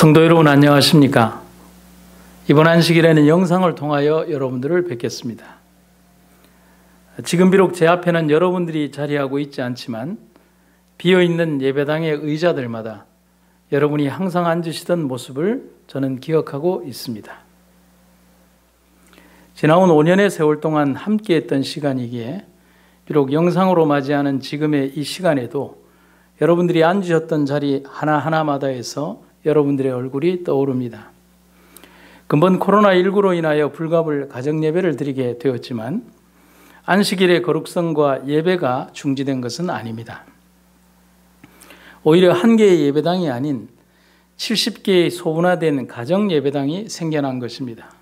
성도 여러분 안녕하십니까? 이번 안식일에는 영상을 통하여 여러분들을 뵙겠습니다. 지금 비록 제 앞에는 여러분들이 자리하고 있지 않지만 비어있는 예배당의 의자들마다 여러분이 항상 앉으시던 모습을 저는 기억하고 있습니다. 지나온 5년의 세월 동안 함께했던 시간이기에 비록 영상으로 맞이하는 지금의 이 시간에도 여러분들이 앉으셨던 자리 하나하나마다에서 여러분들의 얼굴이 떠오릅니다. 근본 코로나19로 인하여 불가불 가정예배를 드리게 되었지만 안식일의 거룩성과 예배가 중지된 것은 아닙니다. 오히려 한 개의 예배당이 아닌 70개의 소분화된 가정예배당이 생겨난 것입니다.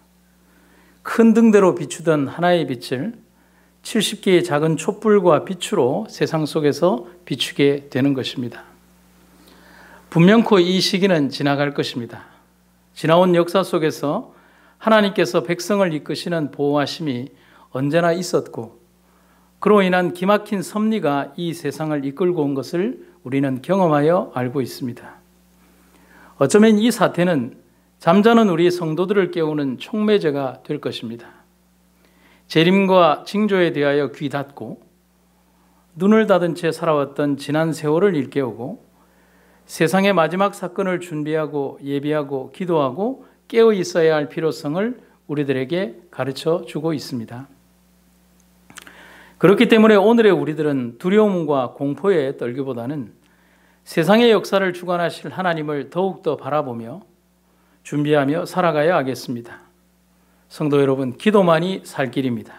큰 등대로 비추던 하나의 빛을 70개의 작은 촛불과 빛으로 세상 속에서 비추게 되는 것입니다. 분명코 이 시기는 지나갈 것입니다. 지나온 역사 속에서 하나님께서 백성을 이끄시는 보호하심이 언제나 있었고 그로 인한 기막힌 섭리가 이 세상을 이끌고 온 것을 우리는 경험하여 알고 있습니다. 어쩌면 이 사태는 잠자는 우리 성도들을 깨우는 촉매제가 될 것입니다. 재림과 징조에 대하여 귀 닫고 눈을 닫은 채 살아왔던 지난 세월을 일깨우고 세상의 마지막 사건을 준비하고 예비하고 기도하고 깨어 있어야 할 필요성을 우리들에게 가르쳐 주고 있습니다. 그렇기 때문에 오늘의 우리들은 두려움과 공포에 떨기보다는 세상의 역사를 주관하실 하나님을 더욱더 바라보며 준비하며 살아가야 하겠습니다. 성도 여러분, 기도만이 살 길입니다.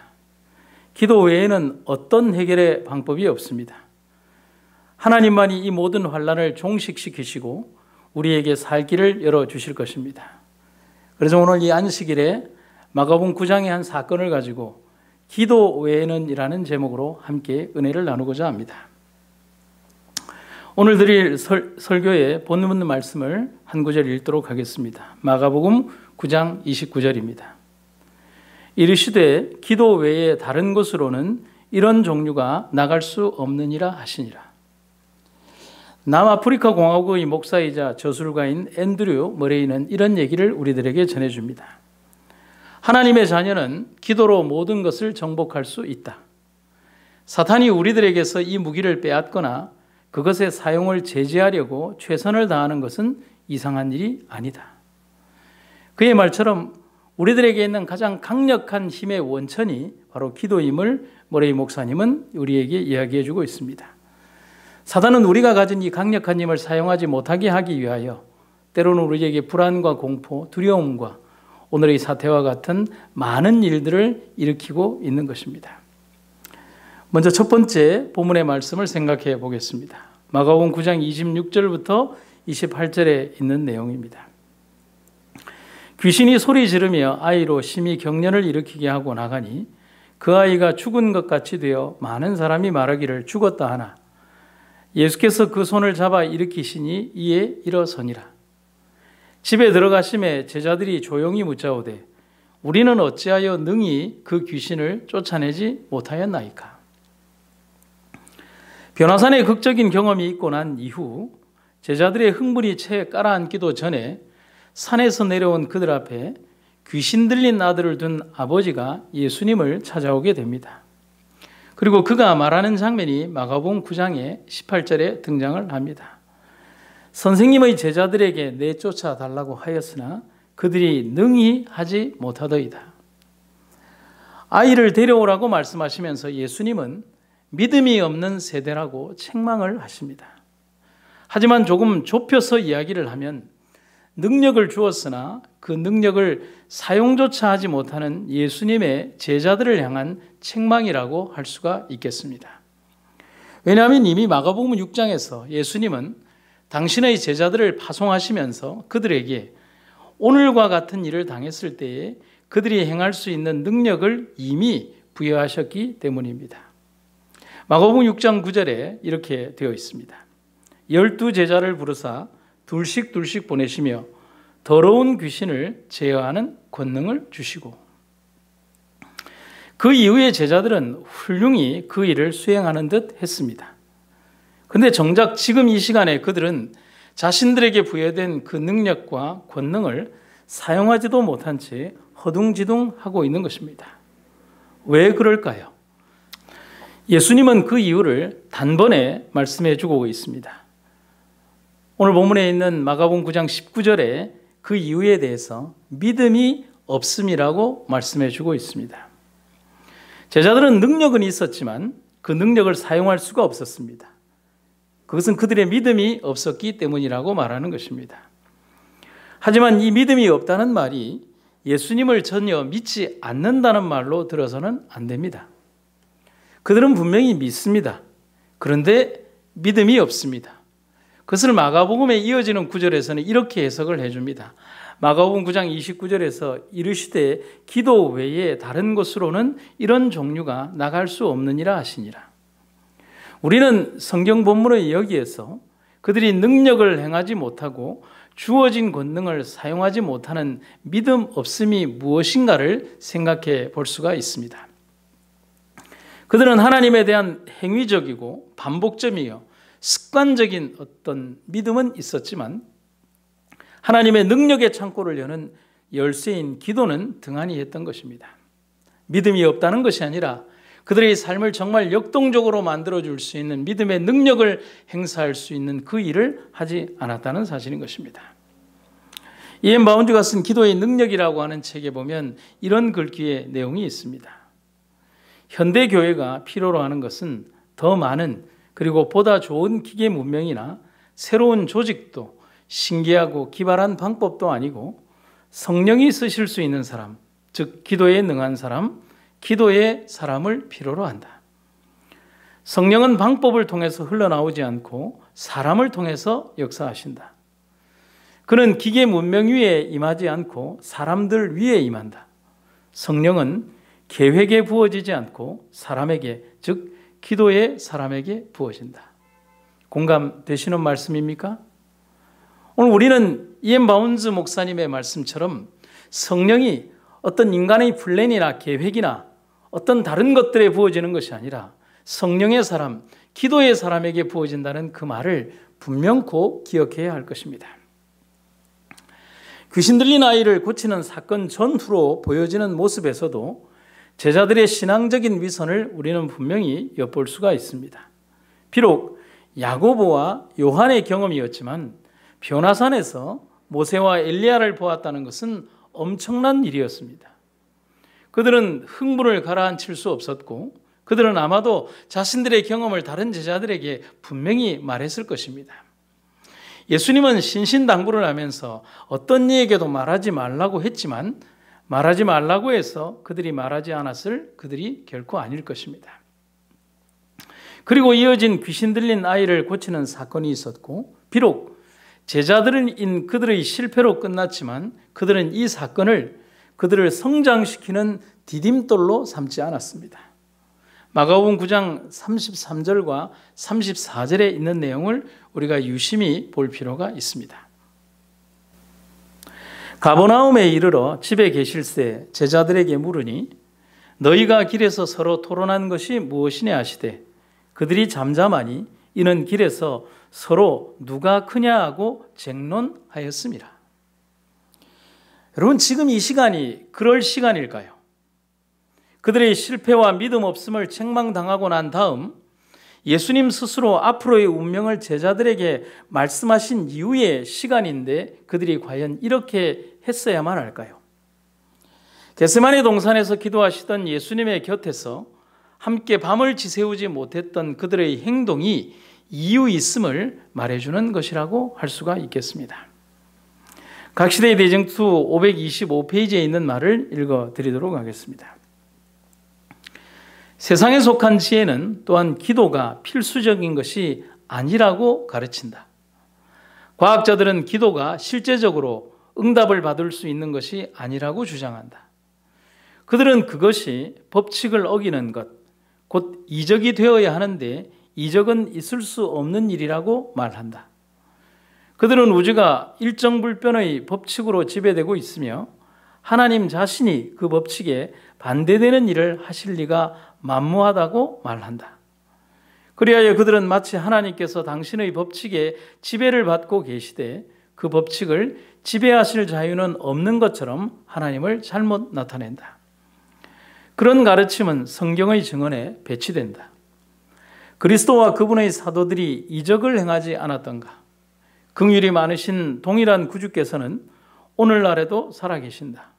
기도 외에는 어떤 해결의 방법이 없습니다. 하나님만이 이 모든 환난을 종식시키시고 우리에게 살 길을 열어주실 것입니다. 그래서 오늘 이 안식일에 마가복음 9장의 한 사건을 가지고 기도 외에는 이라는 제목으로 함께 은혜를 나누고자 합니다. 오늘 드릴 설교의 본문 말씀을 한 구절 읽도록 하겠습니다. 마가복음 9장 29절입니다. 이르시되 기도 외에 다른 곳으로는 이런 종류가 나갈 수 없느니라 하시니라. 남아프리카 공화국의 목사이자 저술가인 앤드류 머레이는 이런 얘기를 우리들에게 전해줍니다. 하나님의 자녀는 기도로 모든 것을 정복할 수 있다. 사탄이 우리들에게서 이 무기를 빼앗거나 그것의 사용을 제지하려고 최선을 다하는 것은 이상한 일이 아니다. 그의 말처럼 우리들에게 있는 가장 강력한 힘의 원천이 바로 기도임을 머레이 목사님은 우리에게 이야기해 주고 있습니다. 사단은 우리가 가진 이 강력한 힘을 사용하지 못하게 하기 위하여 때로는 우리에게 불안과 공포, 두려움과 오늘의 사태와 같은 많은 일들을 일으키고 있는 것입니다. 먼저 첫 번째 본문의 말씀을 생각해 보겠습니다. 마가복음 9장 26절부터 28절에 있는 내용입니다. 귀신이 소리 지르며 아이로 심히 경련을 일으키게 하고 나가니 그 아이가 죽은 것 같이 되어 많은 사람이 말하기를 죽었다 하나 예수께서 그 손을 잡아 일으키시니 이에 일어서니라. 집에 들어가심에 제자들이 조용히 묻자오되 우리는 어찌하여 능히 그 귀신을 쫓아내지 못하였나이까. 변화산의 극적인 경험이 있고 난 이후 제자들의 흥분이 채 깔아앉기도 전에 산에서 내려온 그들 앞에 귀신 들린 아들을 둔 아버지가 예수님을 찾아오게 됩니다. 그리고 그가 말하는 장면이 마가복음 9장의 18절에 등장을 합니다. 선생님의 제자들에게 내쫓아 달라고 하였으나 그들이 능히 하지 못하더이다. 아이를 데려오라고 말씀하시면서 예수님은 믿음이 없는 세대라고 책망을 하십니다. 하지만 조금 좁혀서 이야기를 하면 능력을 주었으나 그 능력을 사용조차 하지 못하는 예수님의 제자들을 향한 책망이라고 할 수가 있겠습니다. 왜냐하면 이미 마가복음 6장에서 예수님은 당신의 제자들을 파송하시면서 그들에게 오늘과 같은 일을 당했을 때에 그들이 행할 수 있는 능력을 이미 부여하셨기 때문입니다. 마가복음 6장 9절에 이렇게 되어 있습니다. 12 제자를 부르사 둘씩 보내시며 더러운 귀신을 제어하는 권능을 주시고 그 이후에 제자들은 훌륭히 그 일을 수행하는 듯 했습니다. 그런데 정작 지금 이 시간에 그들은 자신들에게 부여된 그 능력과 권능을 사용하지도 못한 채 허둥지둥하고 있는 것입니다. 왜 그럴까요? 예수님은 그 이유를 단번에 말씀해 주고 있습니다. 오늘 본문에 있는 마가복음 9장 19절에 그 이유에 대해서 믿음이 없음이라고 말씀해 주고 있습니다. 제자들은 능력은 있었지만 그 능력을 사용할 수가 없었습니다. 그것은 그들의 믿음이 없었기 때문이라고 말하는 것입니다. 하지만 이 믿음이 없다는 말이 예수님을 전혀 믿지 않는다는 말로 들어서는 안 됩니다. 그들은 분명히 믿습니다. 그런데 믿음이 없습니다. 그것을 마가복음에 이어지는 구절에서는 이렇게 해석을 해줍니다. 마가복음 9장 29절에서 이르시되 기도 외에 다른 곳으로는 이런 종류가 나갈 수 없느니라 하시니라. 우리는 성경 본문의 여기에서 그들이 능력을 행하지 못하고 주어진 권능을 사용하지 못하는 믿음 없음이 무엇인가를 생각해 볼 수가 있습니다. 그들은 하나님에 대한 행위적이고 반복점이요 습관적인 어떤 믿음은 있었지만 하나님의 능력의 창고를 여는 열쇠인 기도는 등한히 했던 것입니다. 믿음이 없다는 것이 아니라 그들의 삶을 정말 역동적으로 만들어줄 수 있는 믿음의 능력을 행사할 수 있는 그 일을 하지 않았다는 사실인 것입니다. 이엔 바운드가 쓴 기도의 능력이라고 하는 책에 보면 이런 글귀의 내용이 있습니다. 현대 교회가 필요로 하는 것은 더 많은 그리고 보다 좋은 기계 문명이나 새로운 조직도 신기하고 기발한 방법도 아니고 성령이 쓰실 수 있는 사람, 즉 기도에 능한 사람, 기도의 사람을 필요로 한다. 성령은 방법을 통해서 흘러나오지 않고 사람을 통해서 역사하신다. 그는 기계 문명 위에 임하지 않고 사람들 위에 임한다. 성령은 계획에 부어지지 않고 사람에게, 즉 기도의 사람에게 부어진다. 공감되시는 말씀입니까? 오늘 우리는 이엔 바운즈 목사님의 말씀처럼 성령이 어떤 인간의 플랜이나 계획이나 어떤 다른 것들에 부어지는 것이 아니라 성령의 사람, 기도의 사람에게 부어진다는 그 말을 분명코 기억해야 할 것입니다. 귀신 들린 아이를 고치는 사건 전후로 보여지는 모습에서도 제자들의 신앙적인 위선을 우리는 분명히 엿볼 수가 있습니다. 비록 야고보와 요한의 경험이었지만 변화산에서 모세와 엘리야를 보았다는 것은 엄청난 일이었습니다. 그들은 흥분을 가라앉힐 수 없었고 그들은 아마도 자신들의 경험을 다른 제자들에게 분명히 말했을 것입니다. 예수님은 신신당부를 하면서 어떤 이에게도 말하지 말라고 했지만 말하지 말라고 해서 그들이 말하지 않았을 그들이 결코 아닐 것입니다. 그리고 이어진 귀신 들린 아이를 고치는 사건이 있었고 비록 제자들인 그들의 실패로 끝났지만 그들은 이 사건을 그들을 성장시키는 디딤돌로 삼지 않았습니다. 마가복음 9장 33절과 34절에 있는 내용을 우리가 유심히 볼 필요가 있습니다. 가버나움에 이르러 집에 계실새 제자들에게 물으니 너희가 길에서 서로 토론한 것이 무엇이냐 하시되 그들이 잠잠하니 이는 길에서 서로 누가 크냐 하고 쟁론하였습니다. 여러분 지금 이 시간이 그럴 시간일까요? 그들의 실패와 믿음 없음을 책망당하고 난 다음 예수님 스스로 앞으로의 운명을 제자들에게 말씀하신 이후의 시간인데 그들이 과연 이렇게 했어야만 할까요? 겟세마네 동산에서 기도하시던 예수님의 곁에서 함께 밤을 지새우지 못했던 그들의 행동이 이유 있음을 말해주는 것이라고 할 수가 있겠습니다. 각시대의 대쟁투 525페이지에 있는 말을 읽어드리도록 하겠습니다. 세상에 속한 지혜는 또한 기도가 필수적인 것이 아니라고 가르친다. 과학자들은 기도가 실제적으로 응답을 받을 수 있는 것이 아니라고 주장한다. 그들은 그것이 법칙을 어기는 것, 곧 이적이 되어야 하는데 이적은 있을 수 없는 일이라고 말한다. 그들은 우주가 일정불변의 법칙으로 지배되고 있으며 하나님 자신이 그 법칙에 반대되는 일을 하실 리가 만무하다고 말한다. 그리하여 그들은 마치 하나님께서 당신의 법칙에 지배를 받고 계시되 그 법칙을 지배하실 자유는 없는 것처럼 하나님을 잘못 나타낸다. 그런 가르침은 성경의 증언에 배치된다. 그리스도와 그분의 사도들이 이적을 행하지 않았던가? 긍휼이 많으신 동일한 구주께서는 오늘날에도 살아계신다.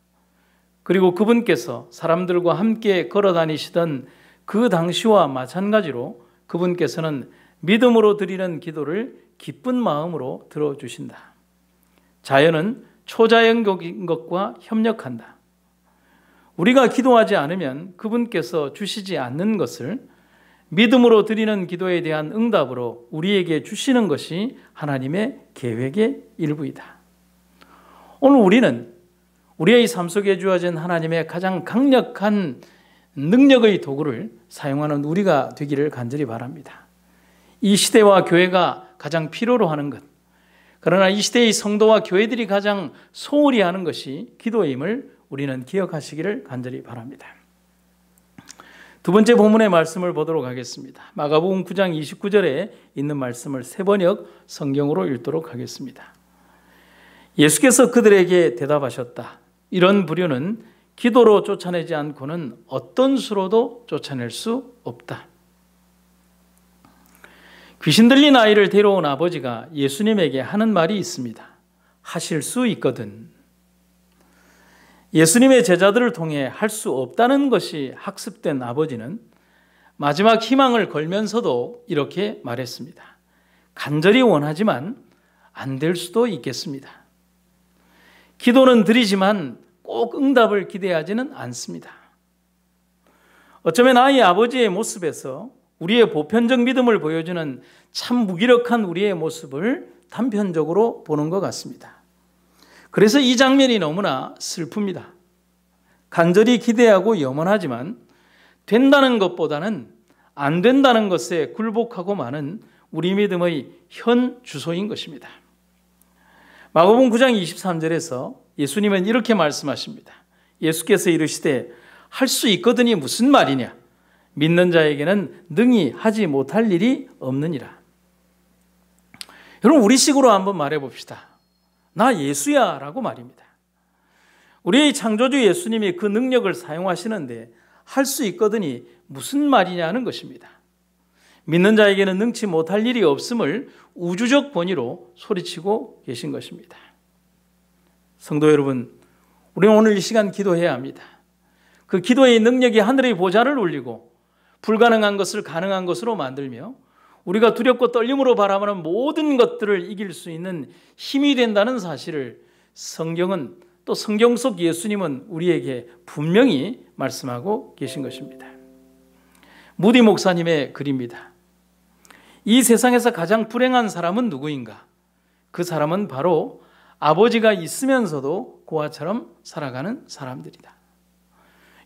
그리고 그분께서 사람들과 함께 걸어다니시던 그 당시와 마찬가지로 그분께서는 믿음으로 드리는 기도를 기쁜 마음으로 들어주신다. 자연은 초자연적인 것과 협력한다. 우리가 기도하지 않으면 그분께서 주시지 않는 것을 믿음으로 드리는 기도에 대한 응답으로 우리에게 주시는 것이 하나님의 계획의 일부이다. 오늘 우리는 우리의 삶 속에 주어진 하나님의 가장 강력한 능력의 도구를 사용하는 우리가 되기를 간절히 바랍니다. 이 시대와 교회가 가장 필요로 하는 것, 그러나 이 시대의 성도와 교회들이 가장 소홀히 하는 것이 기도임을 우리는 기억하시기를 간절히 바랍니다. 두 번째 본문의 말씀을 보도록 하겠습니다. 마가복음 9장 29절에 있는 말씀을 세번역 성경으로 읽도록 하겠습니다. 예수께서 그들에게 대답하셨다. 이런 부류는 기도로 쫓아내지 않고는 어떤 수로도 쫓아낼 수 없다. 귀신 들린 아이를 데려온 아버지가 예수님에게 하는 말이 있습니다. 하실 수 있거든. 예수님의 제자들을 통해 할 수 없다는 것이 학습된 아버지는 마지막 희망을 걸면서도 이렇게 말했습니다. 간절히 원하지만 안 될 수도 있겠습니다. 기도는 드리지만 꼭 응답을 기대하지는 않습니다. 어쩌면 아이 아버지의 모습에서 우리의 보편적 믿음을 보여주는 참 무기력한 우리의 모습을 단편적으로 보는 것 같습니다. 그래서 이 장면이 너무나 슬픕니다. 간절히 기대하고 염원하지만 된다는 것보다는 안 된다는 것에 굴복하고 마는 우리 믿음의 현 주소인 것입니다. 마가복음 9장 23절에서 예수님은 이렇게 말씀하십니다. 예수께서 이르시되 할 수 있거든이 무슨 말이냐? 믿는 자에게는 능히 하지 못할 일이 없느니라. 여러분, 우리식으로 한번 말해 봅시다. 나 예수야 라고 말입니다. 우리의 창조주 예수님이 그 능력을 사용하시는데 할 수 있거든이 무슨 말이냐는 것입니다. 믿는 자에게는 능치 못할 일이 없음을 우주적 권위로 소리치고 계신 것입니다. 성도 여러분, 우리는 오늘 이 시간 기도해야 합니다. 그 기도의 능력이 하늘의 보좌를 울리고 불가능한 것을 가능한 것으로 만들며 우리가 두렵고 떨림으로 바라보는 모든 것들을 이길 수 있는 힘이 된다는 사실을 성경은 또 성경 속 예수님은 우리에게 분명히 말씀하고 계신 것입니다. 무디 목사님의 글입니다. 이 세상에서 가장 불행한 사람은 누구인가? 그 사람은 바로 아버지가 있으면서도 고아처럼 살아가는 사람들이다.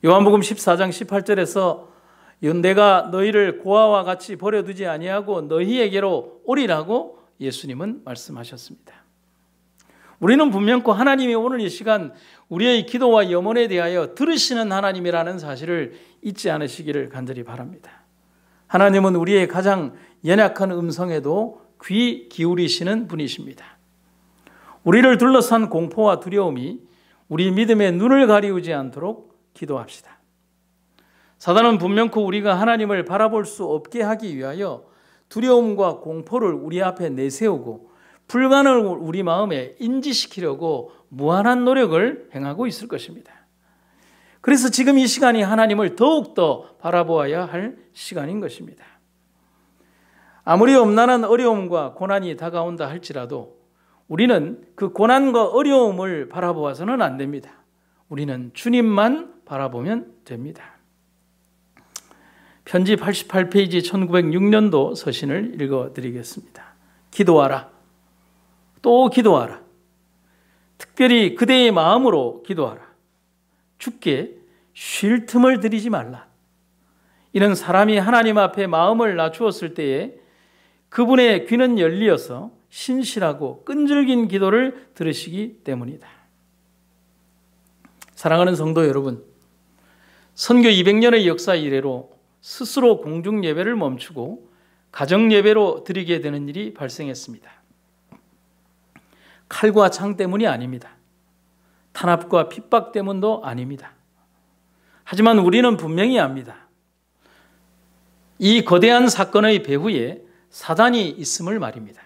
요한복음 14장 18절에서 내가 너희를 고아와 같이 버려두지 아니하고 너희에게로 오리라고 예수님은 말씀하셨습니다. 우리는 분명코 하나님이 오늘 이 시간 우리의 기도와 염원에 대하여 들으시는 하나님이라는 사실을 잊지 않으시기를 간절히 바랍니다. 하나님은 우리의 가장 연약한 음성에도 귀 기울이시는 분이십니다. 우리를 둘러싼 공포와 두려움이 우리 믿음의 눈을 가리우지 않도록 기도합시다. 사단은 분명코 우리가 하나님을 바라볼 수 없게 하기 위하여 두려움과 공포를 우리 앞에 내세우고 불가능을 우리 마음에 인지시키려고 무한한 노력을 행하고 있을 것입니다. 그래서 지금 이 시간이 하나님을 더욱더 바라보아야 할 시간인 것입니다. 아무리 엄난한 어려움과 고난이 다가온다 할지라도 우리는 그 고난과 어려움을 바라보아서는 안 됩니다. 우리는 주님만 바라보면 됩니다. 편지 88페이지 1906년도 서신을 읽어드리겠습니다. 기도하라. 또 기도하라. 특별히 그대의 마음으로 기도하라. 주께 쉴 틈을 들이지 말라. 이는 사람이 하나님 앞에 마음을 낮추었을 때에 그분의 귀는 열리어서 신실하고 끈질긴 기도를 들으시기 때문이다. 사랑하는 성도 여러분, 선교 200년의 역사 이래로 스스로 공중 예배를 멈추고 가정 예배로 드리게 되는 일이 발생했습니다. 칼과 창 때문이 아닙니다. 탄압과 핍박 때문도 아닙니다. 하지만 우리는 분명히 압니다. 이 거대한 사건의 배후에 사단이 있음을 말입니다.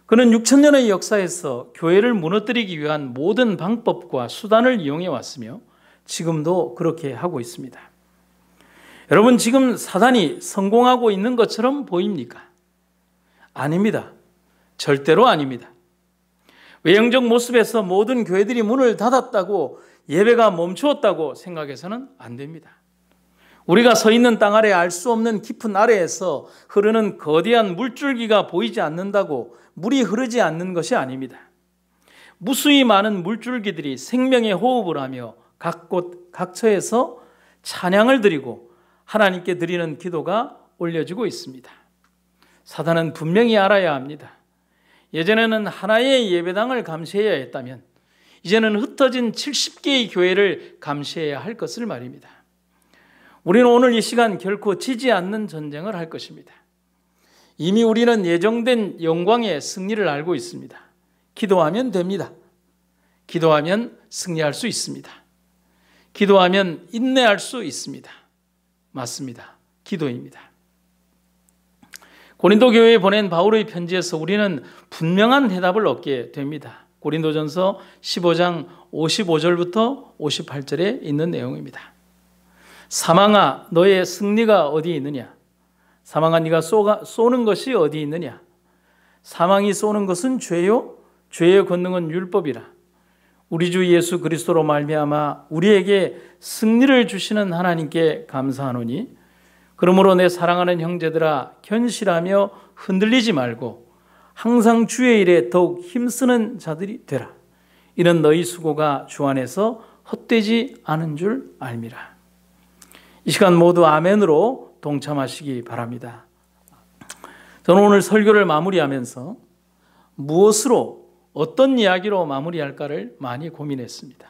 그는 6,000년의 역사에서 교회를 무너뜨리기 위한 모든 방법과 수단을 이용해 왔으며 지금도 그렇게 하고 있습니다. 여러분, 지금 사단이 성공하고 있는 것처럼 보입니까? 아닙니다. 절대로 아닙니다. 외형적 모습에서 모든 교회들이 문을 닫았다고, 예배가 멈추었다고 생각해서는 안 됩니다. 우리가 서 있는 땅 아래 알 수 없는 깊은 아래에서 흐르는 거대한 물줄기가 보이지 않는다고 물이 흐르지 않는 것이 아닙니다. 무수히 많은 물줄기들이 생명의 호흡을 하며 각 곳 각처에서 찬양을 드리고 하나님께 드리는 기도가 올려지고 있습니다. 사단은 분명히 알아야 합니다. 예전에는 하나의 예배당을 감시해야 했다면 이제는 흩어진 70개의 교회를 감시해야 할 것을 말입니다. 우리는 오늘 이 시간 결코 지지 않는 전쟁을 할 것입니다. 이미 우리는 예정된 영광의 승리를 알고 있습니다. 기도하면 됩니다. 기도하면 승리할 수 있습니다. 기도하면 인내할 수 있습니다. 맞습니다. 기도입니다. 고린도 교회에 보낸 바울의 편지에서 우리는 분명한 대답을 얻게 됩니다. 고린도전서 15장 55절부터 58절에 있는 내용입니다. 사망아, 너의 승리가 어디 있느냐? 사망아, 네가 쏘는 것이 어디 있느냐? 사망이 쏘는 것은 죄요, 죄의 권능은 율법이라. 우리 주 예수 그리스도로 말미암아 우리에게 승리를 주시는 하나님께 감사하노니, 그러므로 내 사랑하는 형제들아, 견실하며 흔들리지 말고 항상 주의 일에 더욱 힘쓰는 자들이 되라. 이는 너희 수고가 주 안에서 헛되지 않은 줄 알미라. 이 시간 모두 아멘으로 동참하시기 바랍니다. 저는 오늘 설교를 마무리하면서 무엇으로, 어떤 이야기로 마무리할까를 많이 고민했습니다.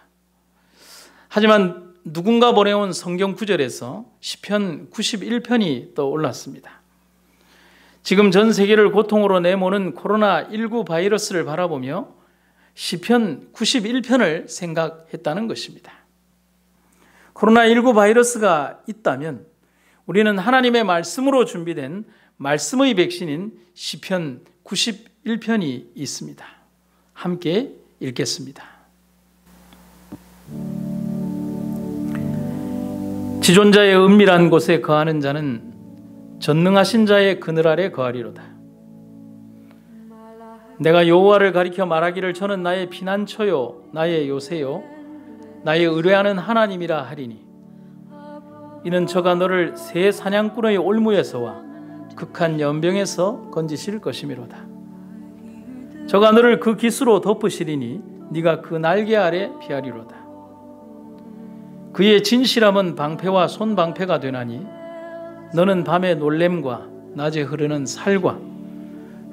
하지만 누군가 보내온 성경 구절에서 시편 91편이 떠올랐습니다. 지금 전 세계를 고통으로 내모는 코로나19 바이러스를 바라보며 시편 91편을 생각했다는 것입니다. 코로나19 바이러스가 있다면 우리는 하나님의 말씀으로 준비된 말씀의 백신인 시편 91편이 있습니다. 함께 읽겠습니다. 지존자의 은밀한 곳에 거하는 자는 전능하신 자의 그늘 아래 거하리로다. 내가 여호와를 가리켜 말하기를 저는 나의 피난처요 나의 요새요 나의 의뢰하는 하나님이라 하리니, 이는 저가 너를 새 사냥꾼의 올무에서와 극한 연병에서 건지실 것이미로다. 저가 너를 그 깃으로 덮으시리니 네가 그 날개 아래 피하리로다. 그의 진실함은 방패와 손방패가 되나니 너는 밤에 놀램과 낮에 흐르는 살과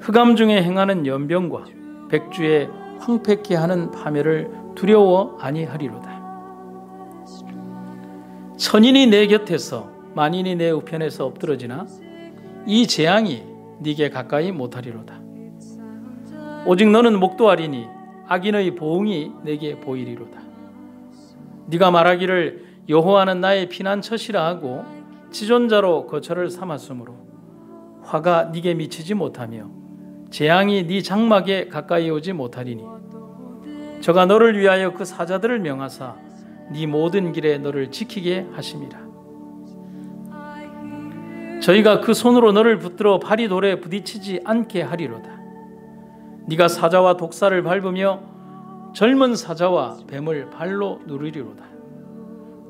흑암 중에 행하는 연병과 백주에 황폐케 하는 파멸을 두려워 아니하리로다. 천인이 내 곁에서 만인이 내 우편에서 엎드러지나 이 재앙이 네게 가까이 못하리로다. 오직 너는 목도하리니 악인의 보응이 내게 보이리로다. 네가 말하기를 여호와는 나의 피난처시라 하고 지존자로 거처를 삼았으므로 화가 네게 미치지 못하며 재앙이 네 장막에 가까이 오지 못하리니, 저가 너를 위하여 그 사자들을 명하사 네 모든 길에 너를 지키게 하심이라. 저희가 그 손으로 너를 붙들어 발이 돌에 부딪히지 않게 하리로다. 네가 사자와 독사를 밟으며 젊은 사자와 뱀을 발로 누르리로다.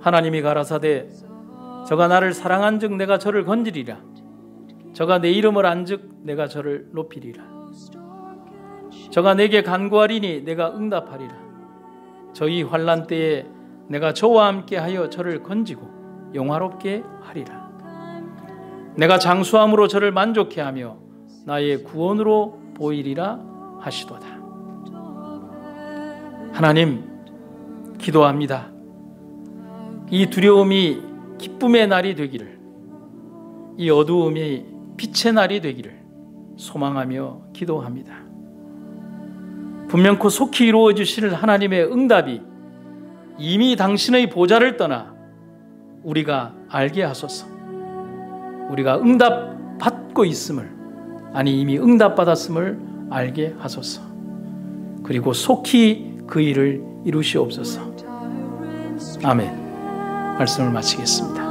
하나님이 가라사대 저가 나를 사랑한즉 내가 저를 건지리라. 저가 내 이름을 안즉 내가 저를 높이리라. 저가 내게 간구하리니 내가 응답하리라. 저희 환난 때에 내가 저와 함께하여 저를 건지고 영화롭게 하리라. 내가 장수함으로 저를 만족해 하며 나의 구원으로 보이리라 하시도다. 하나님, 기도합니다. 이 두려움이 기쁨의 날이 되기를, 이 어두움이 빛의 날이 되기를 소망하며 기도합니다. 분명코 속히 이루어 주실 하나님의 응답이 이미 당신의 보좌를 떠나 우리가 알게 하소서. 우리가 응답 받고 있음을, 아니 이미 응답 받았음을 알게 하소서. 그리고 속히 그 일을 이루시옵소서. 아멘. 말씀을 마치겠습니다.